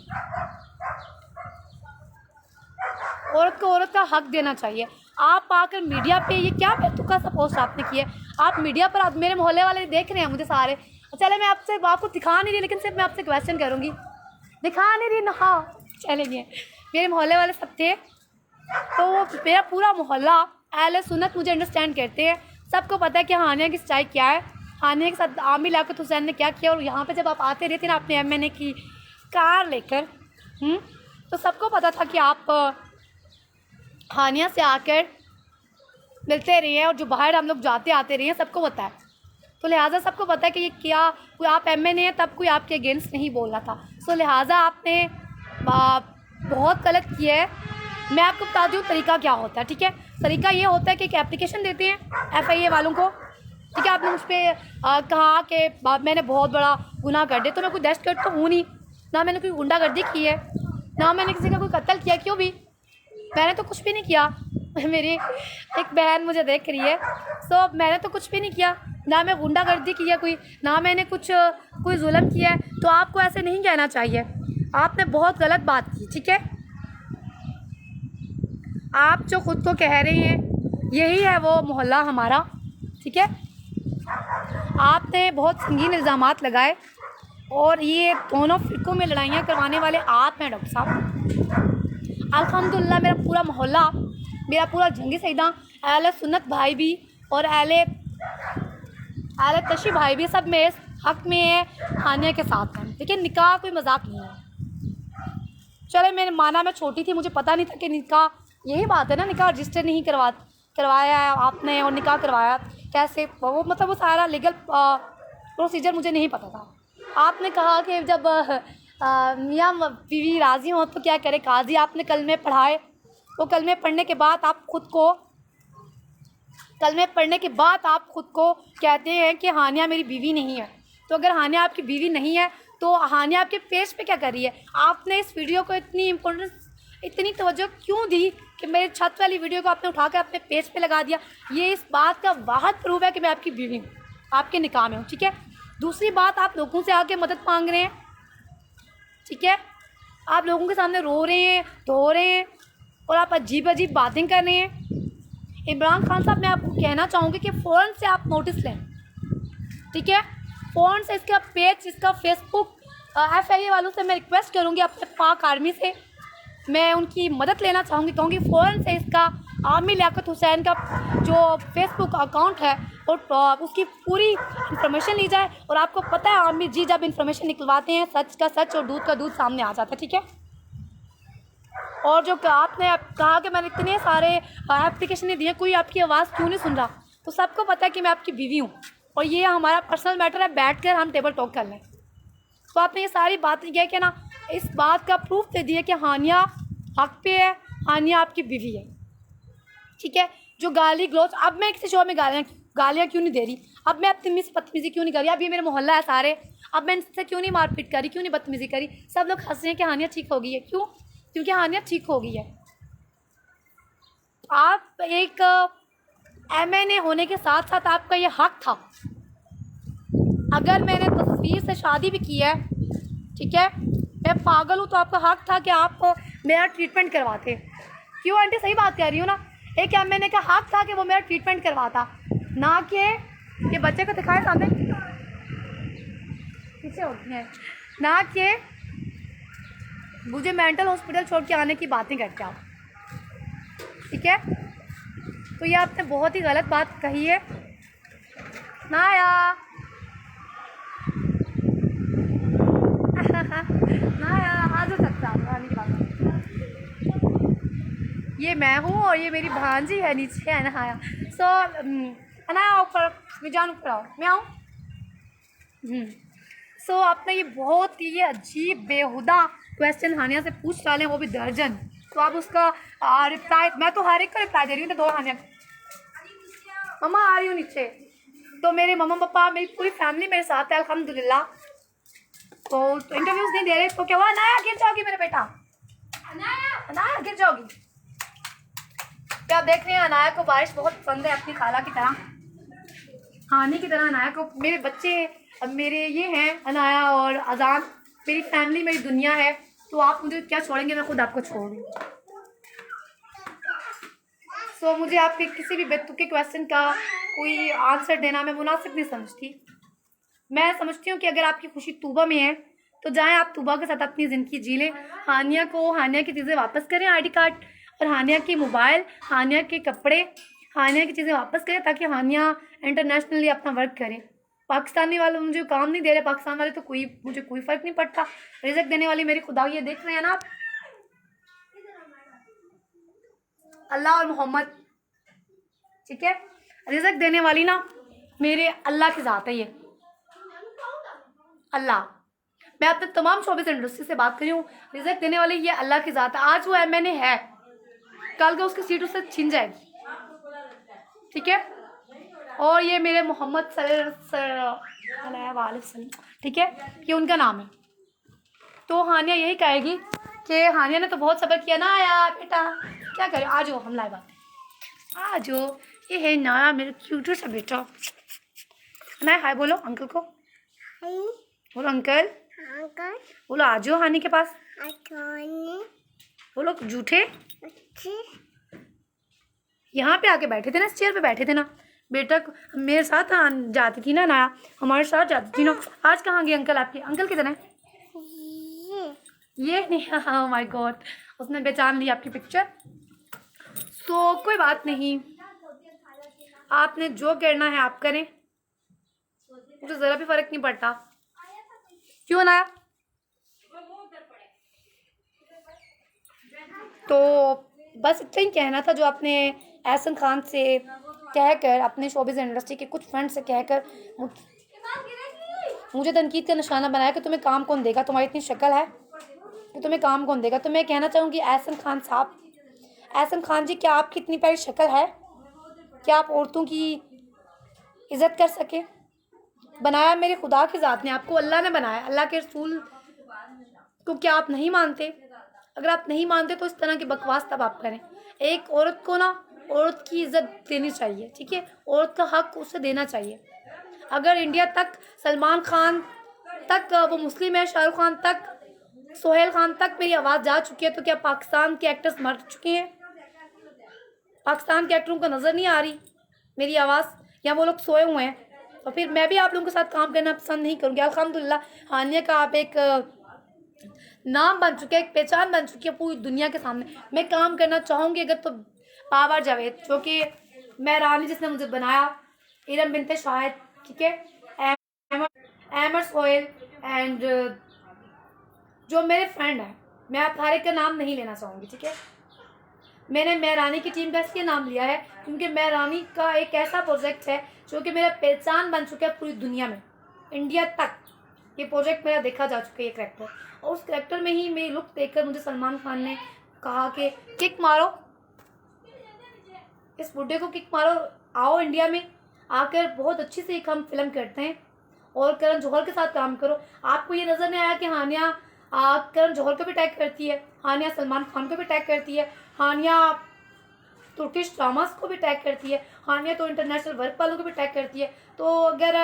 औरत को औरत का हक देना चाहिए। आप आकर मीडिया पे ये क्या बेतुका सा पोस्ट आपने किया, आप मीडिया पर मेरे मोहल्ले वाले देख रहे हैं मुझे सारे। चले मैं आपको दिखा नहीं रही, लेकिन सिर्फ मैं आपसे क्वेश्चन करूँगी, दिखा नहीं रही ना, हाँ चलेंगे। मेरे मोहल्ले वाले सब थे, तो मेरा पूरा मोहल्ला अहले सुन्नत मुझे अंडरस्टैंड करते हैं। सबको पता है कि हानिया की सच्चाई क्या है, हानिया के साथ आमिर लियाकत हुसैन ने क्या किया। और यहाँ पे जब आप आते रहते ना अपने MNA की कार लेकर, तो सबको पता था कि आप हानिया से आकर मिलते रहे हैं, और जो बाहर हम लोग जाते आते रहे हैं सबको पता है। तो लिहाजा सबको पता है कि ये क्या, कोई आप MNA हैं तब कोई आपके अगेंस्ट नहीं बोल रहा था। सो लिहाजा आपने बहुत गलत किया है। मैं आपको बता दूँ तरीका क्या होता है, ठीक है। तरीका ये होता है कि एक एप्लीकेशन देते हैं FIA वालों को, ठीक है। आपने मुझ पर कहा कि मैंने बहुत बड़ा गुनाह कर दिया, तो मैं कोई दहशतगर्द तो हूँ नहीं, ना मैंने कोई गुंडागर्दी की है, ना मैंने किसी का कोई कत्ल किया, क्यों भी, मैंने तो कुछ भी नहीं किया। मेरी एक बहन मुझे देख रही है, सो मैंने तो कुछ भी नहीं किया, ना मैं गुंडागर्दी की है कोई, ना मैंने कोई जुल्म किया है। तो आपको ऐसे नहीं कहना चाहिए, आपने बहुत गलत बात की, ठीक है। आप जो ख़ुद को कह रहे हैं यही है वो मोहल्ला हमारा, ठीक है। आपने बहुत संगीन इल्ज़ामात लगाए, और ये दोनों फ़िरक़ों में लड़ाइयाँ करवाने वाले आप हैं डॉक्टर साहब। अल्हम्दुलिल्लाह मेरा पूरा मोहल्ला, मेरा पूरा जंगी सईदा, अहले सुन्नत भाई भी और अहले तशी भाई भी, सब मेरे हक़ में है, हानिया के साथ हैं। लेकिन निकाह कोई मजाक नहीं है। चले मैंने माना, मैं छोटी थी, मुझे पता नहीं था कि निकाह, यही बात है ना, निकाह रजिस्टर नहीं करवाया है आपने, और निकाह करवाया कैसे, वो मतलब वो सारा लीगल प्रोसीजर मुझे नहीं पता था। आपने कहा कि जब मियाँ बीवी राज़ी हों तो क्या करे काजी, आपने कलमे पढ़ाए, वो कलमे पढ़ने के बाद आप ख़ुद को कहते हैं कि हानिया मेरी बीवी नहीं है। तो अगर हानिया आपकी बीवी नहीं है तो हानिया आपके पेज पे क्या कर रही है? आपने इस वीडियो को इतनी इम्पोर्टेंस, इतनी तवज्जो क्यों दी कि मेरे छत वाली वीडियो को आपने उठा कर अपने पेज पे लगा दिया? ये इस बात का वाहद प्रूफ है कि मैं आपकी बीवी हूँ, आपके निकाह में हूँ, ठीक है। दूसरी बात, आप लोगों से आके मदद मांग रहे हैं, ठीक है, आप लोगों के सामने रो रहे हैं, धो रहे हैं, और आप अजीब अजीब बातें कर रहे हैं। इमरान खान साहब, मैं आपको कहना चाहूँगी कि फ़ौरन से आप नोटिस लें, ठीक है। फ़ौरन से इसका पेज, इसका फेसबुक, FIA वालों से मैं रिक्वेस्ट करूँगी, अपने पाक आर्मी से मैं उनकी मदद लेना चाहूँगी, कहूँगी फ़ौरन से इसका आमिर लियाकत हुसैन का जो फेसबुक अकाउंट है और उसकी पूरी इन्फॉर्मेशन ली जाए। और आपको पता है आमिर जी जब इन्फॉर्मेशन निकलवाते हैं, सच का सच और दूध का दूध सामने आ जाता है, ठीक है। और जो आपने कहा कि मैंने इतने सारे एप्लीकेशन दिए, कोई आपकी आवाज़ क्यों नहीं सुन रहा, तो सबको पता है कि मैं आपकी बीवी हूँ और ये हमारा पर्सनल मैटर है, बैठ कर हम टेबल टॉक कर लें। तो आपने ये सारी बातें किया कि ना, इस बात का प्रूफ दे दिया कि हानिया हक पे है, हानिया आपकी बीवी है, ठीक है। जो गाली गलौज, अब मैं किसी शो में गालियाँ क्यों नहीं दे रही, अब मैं अपनी मिस बदतमीज़ी क्यों नहीं कर रही, अब ये मेरा मोहल्ला है सारे, अब मैं इनसे क्यों नहीं मारपीट करी, क्यों नहीं बदतमीज़ी करी, सब लोग हंस रहे हैं कि हानिया ठीक हो गई है। क्यों? क्योंकि हानिया ठीक हो गई है। आप एक MNA होने के साथ साथ आपका ये हक था, अगर मैंने तस्वीर से शादी भी की है, ठीक है, मैं पागल हूँ, तो आपका हक था कि आप मेरा ट्रीटमेंट करवाते। क्यों आंटी, सही बात कह रही हूँ ना, एक MNA का हक था कि वो मेरा ट्रीटमेंट करवाता, ना कि ये बच्चे को दिखाए सामने पीछे होती हैं, ना कि मुझे मेंटल हॉस्पिटल छोड़ के आने की बातें करते आप, ठीक है। तो ये आपने बहुत ही गलत बात कही है। नाया नाया आ जा सकता आने की बात, ये मैं हूँ और ये मेरी भांजी है नीचे है नहाया। सो अनाया ऊपर, मैं जान ऊपर आओ, मैं आऊँ। सो आपने ये बहुत ही अजीब बेहुदा क्वेश्चन हानिया से पूछ डालें, वो भी दर्जन, तो आप उसका रिप्लाई, मैं तो हर एक का रिप्लाई दे रही हूँ। तो 2 हानिया, मम्मा आ रही हूँ नीचे, तो मेरे मम्मा पापा मेरी पूरी फैमिली मेरे साथ है अल्हम्दुलिल्लाह। तो इंटरव्यूज नहीं दे रहे तो क्या हुआ, अनाया गिर जाओगी मेरे बेटा, अनाया गिर जाओगी। क्या आप देख रहे हैं, अनाया को बारिश बहुत पसंद है, अपनी खाला की तरह, हानी की तरह। अनाया को मेरे बच्चे, अब मेरे ये हैं अनाया और अजान, मेरी फैमिली मेरी दुनिया है। तो आप मुझे क्या छोड़ेंगे, मैं खुद आपको छोड़ दूँ। सो मुझे आपके किसी भी बेतुके क्वेश्चन का कोई आंसर देना मैं मुनासिब नहीं समझती। मैं समझती हूँ कि अगर आपकी खुशी तूबा में है तो जाएं आप तूबा के साथ अपनी ज़िंदगी जी लें। हानिया की चीज़ें वापस करें, ID कार्ड और हानिया की मोबाइल, हानिया के कपड़े, हानिया की चीज़ें वापस करें, ताकि हानिया इंटरनेशनली अपना वर्क करें। पाकिस्तानी वाले मुझे काम नहीं दे रहे, पाकिस्तान वाले तो मुझे कोई फ़र्क नहीं पड़ता। रिज़्क देने वाली मेरी खुदा, ये देख रहे हैं ना आप, अल्लाह और मोहम्मद, ठीक है। रिज़्क देने वाली ना मेरे अल्लाह की ज़ात है, ये अल्लाह। मैं अपने तमाम शोबिस इंडस्ट्री से बात करी हूँ, रिज़्क देने वाली ये अल्लाह की ज़ात है। आज वो MNA है, कल को उसकी सीट उससे छीन जाएगी, ठीक है। और ये मेरे मोहम्मद सल्लल्लाहु अलैहि वसल्लम, ठीक है, ये उनका नाम है। तो हानिया यही कहेगी कि हानिया ने तो बहुत सब्र किया ना, आया बेटा क्या करे, आ जाओ हम लाए बात, आ जाओ, ये है नया मेरा क्यूट सा बेटा। ना हाय बोलो अंकल को, बोलो अंकल, बोलो आ जाओ हानी के पास, बोलो झूठे, यहाँ पे आके बैठे थे ना, इस चेयर पे बैठे थे ना, बेटा मेरे साथ जाती थी ना, नाया हमारे साथ जाती थी ना। आज कहाँ गए अंकल आपके, अंकल किधर है, ये नहीं, हाँ माय गॉड, उसने पहचान ली आपकी पिक्चर। तो कोई बात नहीं, आपने जो करना है आप करें, मुझे ज़रा भी फ़र्क नहीं पड़ता। क्यों ना, तो बस इतना ही कहना था जो आपने एहसन खान से कहकर, अपने शोबिज़ इंडस्ट्री के कुछ फ्रेंड से कहकर मुझे तनकीद का निशाना बनाया कि तुम्हें काम कौन देगा, तुम्हारी इतनी शक्ल है कि तुम्हें काम कौन देगा। तो मैं कहना चाहूँगी एहसन खान साहब, एहसन खान जी, क्या आपकी इतनी प्यारी शक्ल है, क्या आप औरतों की इज़्ज़त कर सके। बनाया मेरे खुदा की ज़ात ने, आपको अल्लाह ने बनाया, अल्लाह के रसूल को क्या आप नहीं मानते? अगर आप नहीं मानते तो इस तरह की बकवास तब आप करें। एक औरत को ना औरत की इज़्ज़त देनी चाहिए, ठीक है, औरत का हक उसे देना चाहिए। अगर इंडिया तक सलमान खान तक, वो मुस्लिम है, शाहरुख खान तक, सोहेल खान तक मेरी आवाज़ जा चुकी है, तो क्या पाकिस्तान के एक्टर्स मर चुके हैं? पाकिस्तान के एक्टरों को नज़र नहीं आ रही मेरी आवाज़, या वो लोग सोए हुए हैं? तो फिर मैं भी आप लोगों के साथ काम करना पसंद नहीं करूँगी। अल्हम्दुलिल्लाह हानिया का आप एक नाम बन चुके हैं, एक पहचान बन चुकी है पूरी दुनिया के सामने। मैं काम करना चाहूँगी अगर तो बाबर जावेद, जो कि मैं रानी जिसने मुझे बनाया, इरम बिनते शाहिद, ठीक है, अहमद सोहेल एंड जो मेरे फ्रेंड हैं, मैं आप हर एक का नाम नहीं लेना चाहूँगी, ठीक है। मैंने मैं रानी की टीम का इसलिए नाम लिया है क्योंकि मैं रानी का एक ऐसा प्रोजेक्ट है जो कि मेरा पहचान बन चुका है पूरी दुनिया में, इंडिया तक ये प्रोजेक्ट मेरा देखा जा चुका है, ये करेक्टर। और उस करेक्टर में ही मेरी लुक देखकर मुझे सलमान खान ने कहा कि किक मारो, इस बुड्ढे को किक मारो, आओ इंडिया में आकर बहुत अच्छी से एक हम फिल्म करते हैं और करण जौहर के साथ काम करो। आपको ये नज़र नहीं आया कि हानिया करण जौहर को भी टैग करती है, हानिया सलमान खान को भी टैग करती है, हानिया तुर्किश ड्रामास को भी टैग करती है, हानिया तो इंटरनेशनल वर्क वालों को भी टैग करती है। तो अगर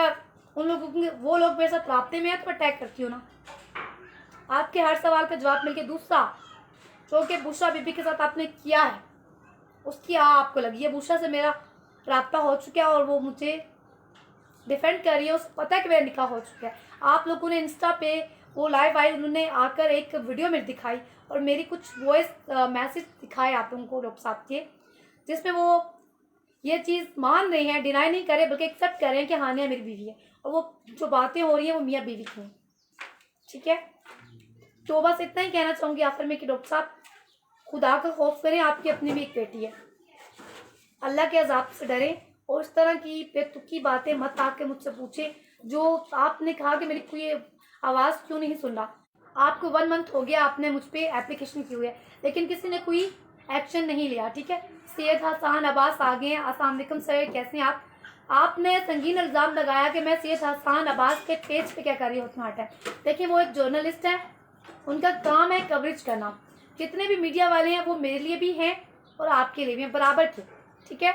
उन लोगों वो लोग मेरे साथ राब्ते में है तो मैं टैग करती हूँ ना। आपके हर सवाल का जवाब मिलके दूसरा जो कि बुशरा बीबी के साथ आपने किया है उसकी आपको लगी है, बुशरा से मेरा राब्ता हो चुका है और वो मुझे डिफेंड कर रही है, उसको पता है कि मेरा निकाह हो चुका है। आप लोगों ने इंस्टा पे वो लाइव आई, उन्होंने आकर एक वीडियो में दिखाई और मेरी कुछ वॉइस मैसेज दिखाए आप लोगों को डॉक्टर साहब के, जिसमें वो ये चीज़ मान रही हैं, डिनाई नहीं करे बल्कि एक्सेप्ट कर रहे हैं कि हानिया मेरी बीवी है और वो जो बातें हो रही हैं वो मियाँ बीवी की हैं, ठीक है। तो बस इतना ही कहना चाहूँगी आखिर में कि डॉक्टर साहब खुदा का खौफ करें, आपकी अपनी भी एक बेटी है, अल्लाह के अजाब से डरें और इस तरह की बेतुकी बातें मत आके मुझसे पूछे। जो आपने कहा कि मेरी कोई आवाज़ क्यों नहीं सुन रहा, आपको 1 मंथ हो गया आपने मुझ पर एप्लीकेशन की हुई है लेकिन किसी ने कोई एक्शन नहीं लिया, ठीक है। सैयद हसन अब्बास आ गए हैं, अस्सलाम वालेकुम सर, कैसे हैं आप। आपने संगीन इल्ज़ाम लगाया कि मैं सैयद हसन अब्बास के पेज पे क्या कर रही हूँ उतना है। देखिए वो एक जर्नलिस्ट है, उनका काम है कवरेज करना, जितने भी मीडिया वाले हैं वो मेरे लिए भी हैं और आपके लिए भी हैं, बराबर के, ठीक है।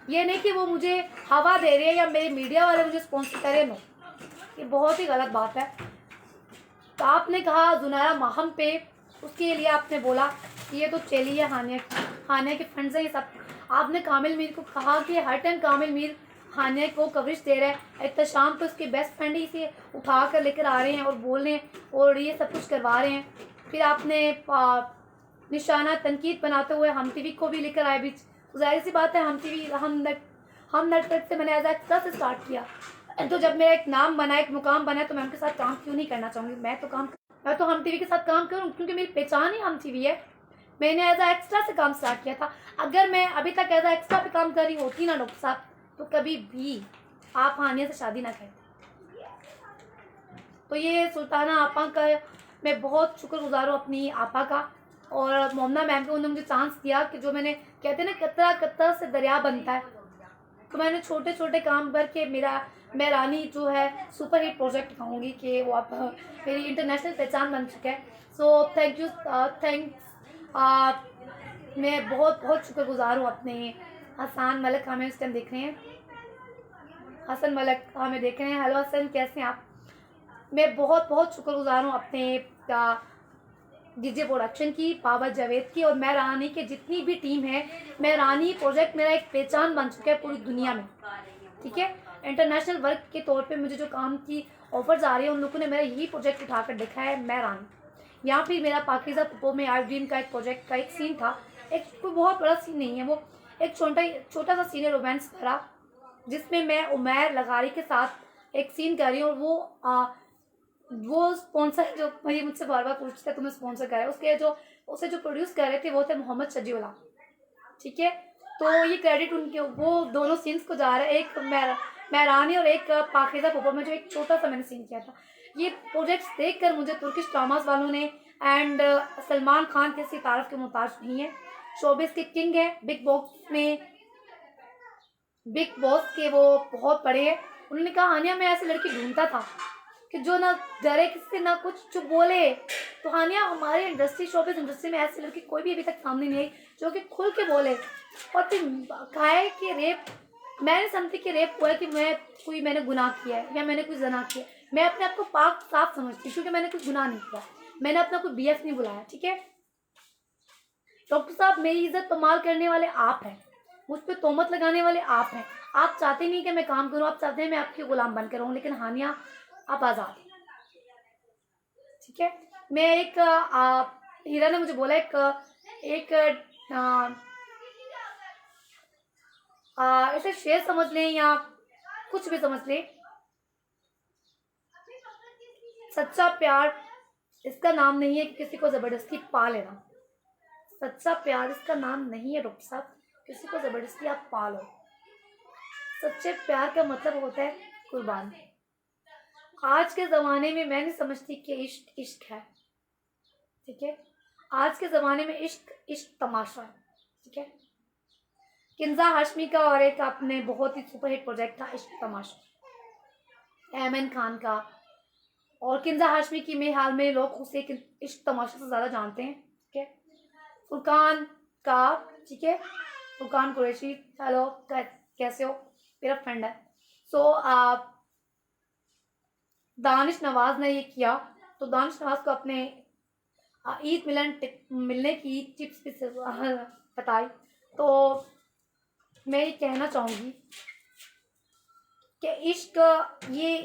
ये नहीं कि वो मुझे हवा दे रहे हैं या मेरे मीडिया वाले मुझे स्पॉन्सर करें, नो, ये बहुत ही गलत बात है। तो आपने कहा जुनैरा माहम पे, उसके लिए आपने बोला कि ये तो चली है हानिया के फंड से ये सब। आपने कामिल मीर को कहा कि हर टाइम कामिल मीर हानिया को कवरेज दे रहा है, एहतशाम तो उसके बेस्ट फ्रेंड ही इसे उठा कर लेकर आ रहे हैं और बोल रहे हैं और ये सब कुछ करवा रहे हैं। फिर आपने निशाना तनकीद बनाते हुए हम टीवी को भी लेकर आए बीच, जाहिर सी बात है हम टीवी हम नेटवर्क से मैंने एज एक्स्ट्रा से स्टार्ट किया, तो जब मेरा एक नाम बना, एक मुकाम बना, तो मैं उनके साथ काम क्यों नहीं करना चाहूँगी। मैं तो हम टीवी के साथ काम करूँ क्योंकि मेरी पहचान ही हम टीवी है। मैंने एज एक्स्ट्रा से काम स्टार्ट किया था, अगर मैं अभी तक एज एक्स्ट्रा पे काम कर रही होती ना डॉक्टर साहब तो कभी भी आप हानिया से शादी ना करते। तो ये सुल्ताना आपा का मैं बहुत शुक्रगुजार हूँ, अपनी आपा का और मोमना मैम को, उन्होंने मुझे चांस दिया कि जो मैंने कहते हैं ना कतरा कतरा से दरिया बनता है, तो मैंने छोटे छोटे काम करके मैं रानी जो है सुपर हिट प्रोजेक्ट कहूँगी कि वो आप मेरी इंटरनेशनल पहचान बन चुका है। So thank you, thanks. मैं बहुत बहुत शुक्रगुजार हूँ अपने हसन मलिक, हमें इस टाइम देख रहे हैं, हसन मलिक हमें देख रहे हैं। हेलो हसन, कैसे हैं आप। मैं बहुत बहुत शुक्रगुजार हूँ अपने डीजे प्रोडक्शन की, पावर जावेद की और मैं रानी के जितनी भी टीम है। मैं रानी प्रोजेक्ट मेरा एक पहचान बन चुका है पूरी दुनिया में, ठीक है। इंटरनेशनल वर्क के तौर पे मुझे जो काम की ऑफर्स आ रही है उन लोगों ने मेरा यही प्रोजेक्ट उठाकर देखा है, मैं रानी। यहाँ फिर मेरा पाकिज़ा पुप्पो में आर ड्रीम का एक प्रोजेक्ट का एक सीन था, एक कोई बहुत बड़ा सीन नहीं है, वो एक छोटा सा सीन है रोमांस भरा, जिसमें मैं उमैर लगारी के साथ एक सीन कर रही हूँ और वो स्पॉन्सर जो भाई मुझसे बार बार पूछते हैं तुम्हें स्पॉन्सर कर रहा है, उसे जो प्रोड्यूस कर रहे थे वो थे मोहम्मद शजीउल्लाह, ठीक है। तो ये क्रेडिट उनके वो दोनों सीन्स को जा रहा है, एक मैं रानी और एक पाकिज़ा पुप्पो में जो एक छोटा सा मैंने सीन किया था। ये प्रोजेक्ट्स देखकर मुझे तुर्किश ड्रामास वालों ने एंड सलमान खान किसी तारीफ के मोहताज नहीं है, शोबिस के किंग है, बिग बॉस के वो बहुत बड़े हैं। उन्होंने कहा हानिया मैं ऐसी लड़की ढूंढता था कि जो ना डरे किससे ना कुछ, जो बोले। तो हानिया हमारे इंडस्ट्री, शोबिस इंडस्ट्री में ऐसी लड़की कोई भी अभी तक सामने नहीं आई जो कि खुल के बोले। और फिर कहा है कि रेप, मैंने समझती कि रेप हुआ है कि मैंने गुनाह किया है या मैंने कोई जना किया है। मैं अपने आप को पाक साफ समझती हूँ क्योंकि मैंने कोई गुनाह नहीं किया, मैंने अपना कोई बीएफ नहीं बुलाया, ठीक है। डॉक्टर साहब मेरी इज्जत पमाल करने वाले आप हैं, मुझ पर तोहमत लगाने वाले आप हैं। आप चाहते नहीं कि मैं काम करूँ, आप चाहते हैं मैं आपकी गुलाम बनकर रहूँ, लेकिन हानिया आप आज़ाद, ठीक है। मैं एक हीरा ने मुझे बोला एक इसे शेर समझ लें या कुछ भी समझ लें, सच्चा प्यार इसका नाम नहीं है कि किसी को ज़बरदस्ती पा लेना। सच्चा प्यार इसका नाम नहीं है डॉक्टर साहब, किसी को ज़बरदस्ती आप पालो। सच्चे प्यार का मतलब होता है कुर्बान। आज के ज़माने में मैं नहीं समझती कि इश्क इश्क है, ठीक है। आज के ज़माने में इश्क इश्क तमाशा है, ठीक है। किंजा हाशमी का और एक अपने बहुत ही सुपरहिट प्रोजेक्ट था इश्क तमाशा, एमन खान का। और किंजा हाशमी की में हाल में लोग उसे इश्क तमाशा से ज़्यादा जानते हैं, ठीक है। फुरकान का, ठीक है, फुरकान कुरैशी, हेलो कैसे हो, मेरा फ्रेंड है। सो आप दानिश नवाज ने ये किया, तो दानिश नवाज को अपने ईद मिलने की टिप्स भी बताई। तो मैं ये कहना चाहूँगी कि इश्क ये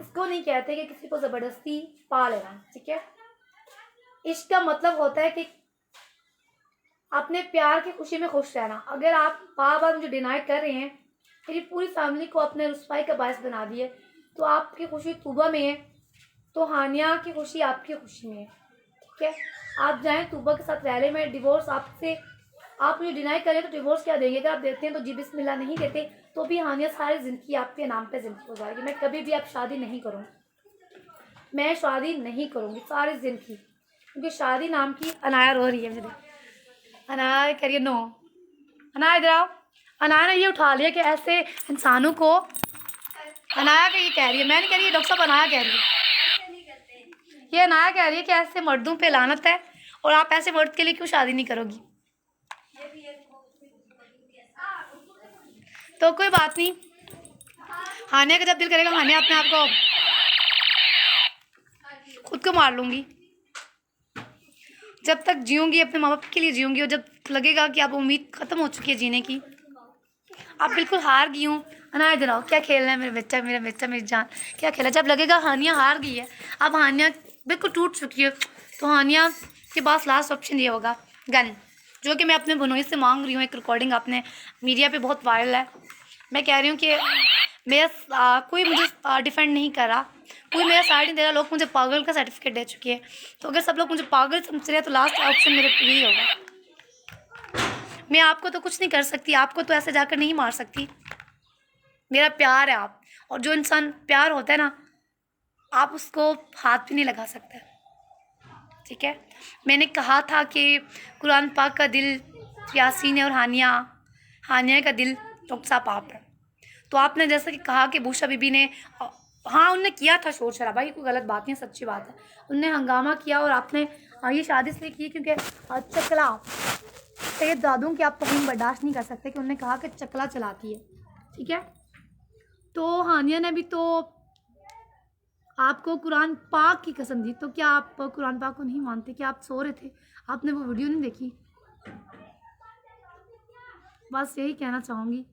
इसको नहीं कहते कि किसी को ज़बरदस्ती पा लेना, ठीक है। इश्क का मतलब होता है कि अपने प्यार की खुशी में खुश रहना। अगर आप बार बार मुझे डिनाई कर रहे हैं, मेरी पूरी फैमिली को अपने रुसवाई का बायस बना दिए, तो आपकी खुशी तूबा में है, तो हानिया की खुशी आपकी खुशी में है, ठीक है। आप जाएं तूबा के साथ रैली में, डिवोर्स आपसे, आप मुझे डिनाई करें तो डिवोर्स क्या देंगे? अगर आप देते हैं तो जी बिस्मिल्लाह, नहीं देते तो भी हानिया सारी ज़िंदगी आपके नाम पे ज़िंदगी हो जाएगी। मैं कभी भी आप शादी नहीं करूँगी, मैं शादी नहीं करूँगी सारी ज़िंदगी, क्योंकि शादी नाम की अनाया रो रही है मुझे। अनाया करिए नो, अनाया इधर आओ। अनाया ने ये उठा लिया कि ऐसे इंसानों को, अनाया का ये कह रही है, मैं नहीं कह रही, डॉक्टर साहब अनाया कह रही है, ये अनाया कह रही है कि ऐसे मर्दों पे लानत है और आप ऐसे मर्द के लिए क्यों शादी नहीं करोगी। तो कोई बात नहीं, हानिया का जब दिल करेगा हानिया अपने आप को खुद को मार लूँगी। जब तक जीऊँगी अपने माँ बाप के लिए जीऊँगी, और जब लगेगा कि आप उम्मीद ख़त्म हो चुकी है जीने की, आप बिल्कुल हार गई हूँ, अना इधर आओ, क्या खेलना है मेरे बच्चा, मेरी जान, क्या खेला। जब लगेगा हानिया हार गई है, अब हानिया बिल्कुल टूट चुकी है, तो हानिया के पास लास्ट ऑप्शन ये होगा गन, जो कि मैं अपने भनोई से मांग रही हूँ। एक रिकॉर्डिंग अपने मीडिया पे बहुत वायरल है। मैं कह रही हूँ कि मेरा कोई मुझे डिफेंड नहीं कर रहा, कोई मेरा साइड नहीं दे रहा, लोग मुझे पागल का सर्टिफिकेट दे चुके हैं। तो अगर सब लोग मुझे पागल समझ रहे हैं तो लास्ट ऑप्शन मेरे यही होगा। मैं आपको तो कुछ नहीं कर सकती, आपको तो ऐसे जाकर नहीं मार सकती, मेरा प्यार है आप, और जो इंसान प्यार होता है ना, आप उसको हाथ भी नहीं लगा सकते, ठीक है। मैंने कहा था कि कुरान पाक का दिल यासीन है और हानिया का दिल डॉक्टर साहब आप है। तो आपने जैसा कि कहा कि बुशा बीबी ने, हाँ उनने किया था शोर शराबा, ये कोई गलत बात नहीं, सच्ची बात है, उनने हंगामा किया। और आपने ये शादी इसलिए की क्योंकि चकला सैयद दादू की आप तौहीन बर्दाश्त नहीं कर सकते, कि उन्होंने कहा कि चकला चलाती है, ठीक है। तो हानिया ने भी तो आपको कुरान पाक की कसम दी, तो क्या आप कुरान पाक को नहीं मानते? क्या आप सो रहे थे, आपने वो वीडियो नहीं देखी? बस यही कहना चाहूँगी।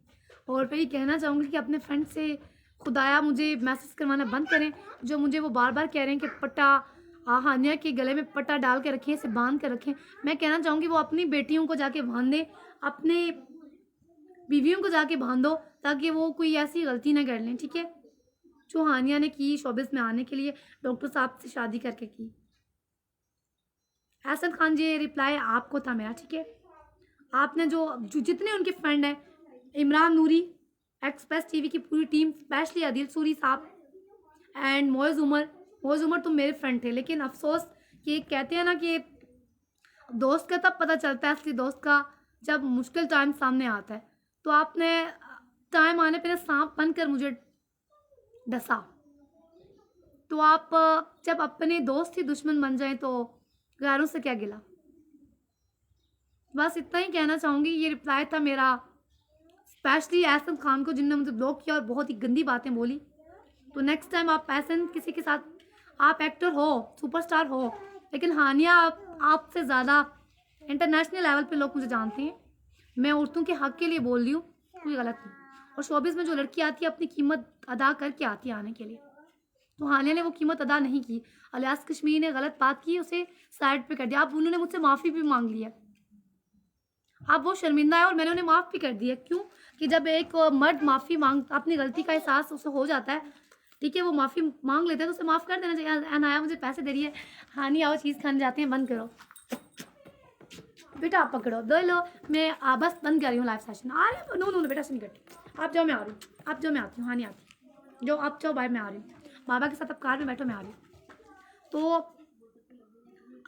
और फिर ये कहना चाहूँगी कि अपने फ्रेंड से खुदाया मुझे मैसेज करवाना बंद करें, जो मुझे वो बार बार कह रहे हैं कि पट्टा हानिया के गले में पट्टा डाल के रखें, इसे बांध कर रखें। मैं कहना चाहूँगी वो अपनी बेटियों को जाके बांध दें, अपने बीवियों को जाके बांधो, ताकि वो कोई ऐसी गलती ना कर लें, ठीक है, जो हानिया ने की शोबिस में आने के लिए डॉक्टर साहब से शादी करके की। एहसन खान जी, रिप्लाई आपको था मेरा, ठीक है। आपने जो जितने उनके फ्रेंड हैं, इमरान नूरी, एक्सप्रेस टीवी की पूरी टीम, स्पेशली आदिल सूरी साहब एंड मोइज़ उमर तो मेरे फ्रेंड थे, लेकिन अफसोस कि कहते हैं ना कि दोस्त का तब पता चलता है असली दोस्त का जब मुश्किल टाइम सामने आता है। तो आपने टाइम आने पर सांप बनकर मुझे डसा। तो आप जब अपने दोस्त ही दुश्मन बन जाएं तो गैरों से क्या गिला। बस इतना ही कहना चाहूँगी। ये रिप्लाई था मेरा स्पेशली एहसन खान को, जिनने मुझे ब्लॉक किया और बहुत ही गंदी बातें बोली। तो नेक्स्ट टाइम आप एहसन किसी के साथ, आप एक्टर हो, सुपरस्टार हो, लेकिन हानिया आपसे ज़्यादा इंटरनेशनल लेवल पे लोग मुझे जानते हैं। मैं औरतों के हक़ के लिए बोल रही हूँ, कोई गलत नहीं। और शोबिस में जो लड़की आती है अपनी कीमत अदा करके आती है आने के लिए, तो हानिया ने वो कीमत अदा नहीं की। अलियास कश्मीर ने गलत बात की, उसे साइड पे कर दिया। अब उन्होंने मुझसे माफ़ी भी मांग ली है, अब वो शर्मिंदा है और मैंने उन्हें माफ़ भी कर दिया। क्यों कि जब एक मर्द माफ़ी मांग, अपनी गलती का एहसास उसे हो जाता है, ठीक है, वो माफ़ी मांग लेते हैं तो उसे माफ़ कर देना चाहिए। अनाया मुझे पैसे दे रही है, हाँ नहीं आओ चीज़ खाने जाते हैं, बंद करो बेटा, आप पकड़ो दो लो, मैं बस बंद कर रही हूँ लाइव सेशन। आ रही हूँ, नो नो बेटा से नहीं करती, आप जाओ मैं आ रही हूँ, आप जाओ मैं आती हूँ, हाँ नहीं आती, जो आप जाओ भाई मैं आ रही हूँ, बाबा के साथ आप कार में बैठो मैं आ रही हूँ। तो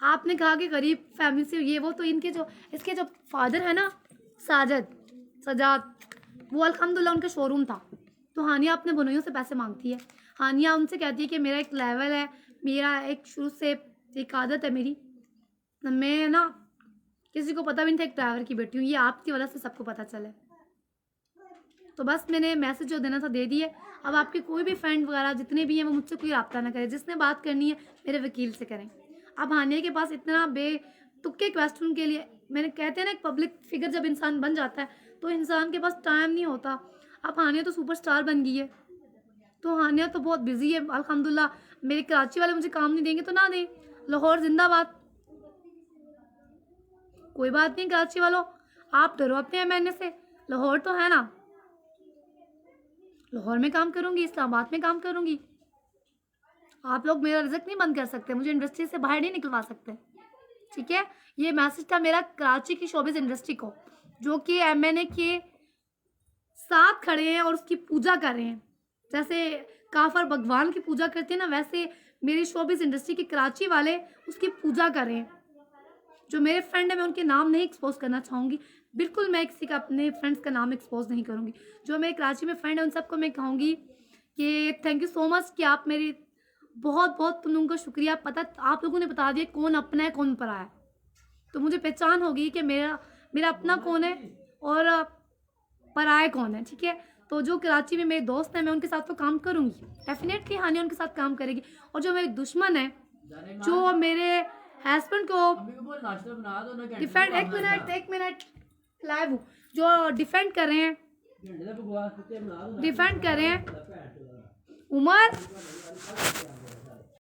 आपने कहा कि गरीब फैमिली से ये वो, तो इनके जो इसके जो फादर है ना सजाद, वो अल्हम्दुलिल्लाह उनका शोरूम था। तो हानिया अपने बनोइयों से पैसे मांगती है, हानिया उनसे कहती है कि मेरा एक लेवल है, मेरा एक शुरू से एक आदत है मेरी, मैं ना किसी को पता भी नहीं था एक ड्राइवर की बेटी हूँ, ये आपकी वजह से सबको पता चले। तो बस मैंने मैसेज जो देना था दे दिए। अब आपके कोई भी फ्रेंड वगैरह जितने भी हैं वो मुझसे कोई रब्ता ना करें, जिसने बात करनी है मेरे वकील से करें। अब हानिया के पास इतना बेतुके क्वेश्चन के लिए, मैंने कहते हैं ना एक पब्लिक फिगर जब इंसान बन जाता है तो इंसान के पास टाइम नहीं होता। अब हानिया तो सुपरस्टार बन गई है, तो हानिया तो बहुत बिजी है अल्हम्दुलिल्लाह। मेरे कराची वाले मुझे काम नहीं देंगे तो ना दें, लाहौर जिंदाबाद। कोई बात नहीं कराची वालों, आप डरो अपने एमएनए से, लाहौर तो है ना, लाहौर में काम करूंगी, इस्लामाबाद में काम करूंगी। आप लोग मेरा रिजल्ट नहीं बंद कर सकते, मुझे इंडस्ट्री से बाहर नहीं निकलवा सकते, ठीक है। ये मैसेज था मेरा कराची की शोबिस इंडस्ट्री को, जो कि एमएनए के साथ खड़े हैं और उसकी पूजा कर रहे हैं। जैसे काफर भगवान की पूजा करते हैं ना, वैसे मेरी शोबिस इंडस्ट्री के कराची वाले उसकी पूजा कर रहे हैं। जो मेरे फ्रेंड है मैं उनके नाम नहीं एक्सपोज करना चाहूँगी, बिल्कुल मैं किसी का अपने फ्रेंड्स का नाम एक्सपोज नहीं करूँगी। जो मेरे कराची में फ्रेंड है उन सबको मैं कहूँगी कि थैंक यू सो मच कि आप मेरी बहुत बहुत तुम लोगों का शुक्रिया। पता आप लोगों ने बता दिया कौन अपना है कौन पराया है, तो मुझे पहचान होगी कि मेरा अपना कौन है और पराया कौन है, ठीक है। तो जो कराची में मेरे दोस्त हैं मैं उनके साथ तो काम करूँगी डेफिनेटली, हानिया उनके साथ काम करेगी। और जो मेरे दुश्मन है, जो मेरे हस्बैंड को डिफेंड, एक मिनट लाइव हूँ, जो डिफेंड कर रहे हैं उमर